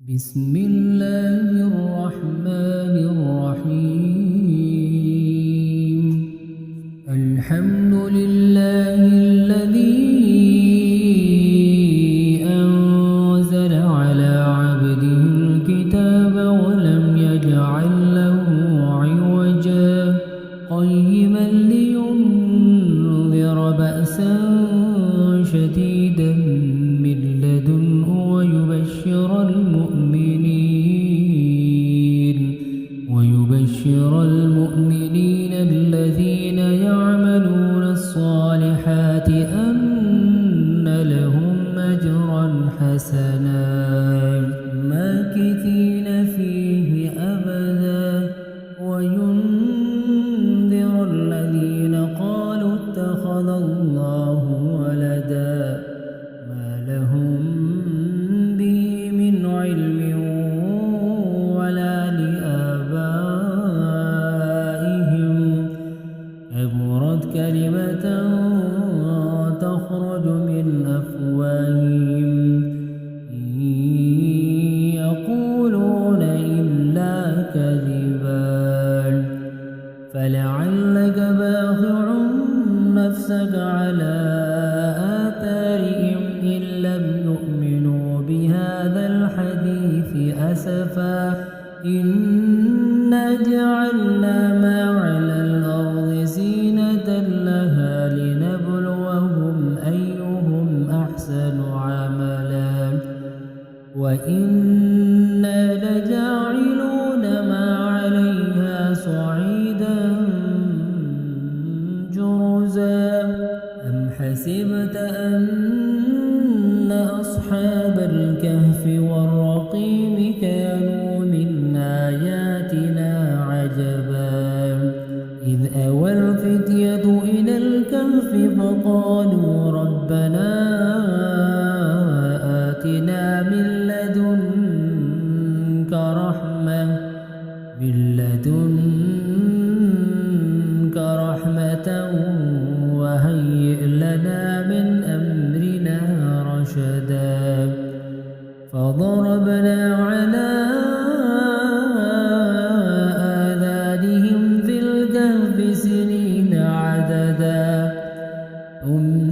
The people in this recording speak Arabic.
بسم الله الرحمن الرحيم. الحمد لله الذي أنزل على عبده الكتاب ولم يجعل له عوجا قيما لينذر بأسا شديدا من لدنه ويبشر المؤمنين الذين يعملون الصالحات أن لهم أجرا حسنا ماكثين فيه أبدا وينذر الذين قالوا اتخذ الله ولدا ما لهم به من علم ولا لآبائهم كبرت كلمة تخرج من أفواههم إن يقولون إلا كذبا فلعلك باخع نفسك على آثارهم إن لم يؤمنوا بهذا الحديث أسفا إنا جعلنا ما على الأرض زينة لها لنبلوهم أيهم أحسن عملا وإنا لجاعلون ما عليها صعيدا جرزا أم حسبت أن أصحاب الكهف والرقيم كانوا من آياتنا عجبا إذ أوى الفتية إلى الكهف فقالوا ربنا آتنا من لدنك رحمة وهيئ لنا من أمرنا رشدا فضربنا على آذانهم في الكهف سنين عددا ثم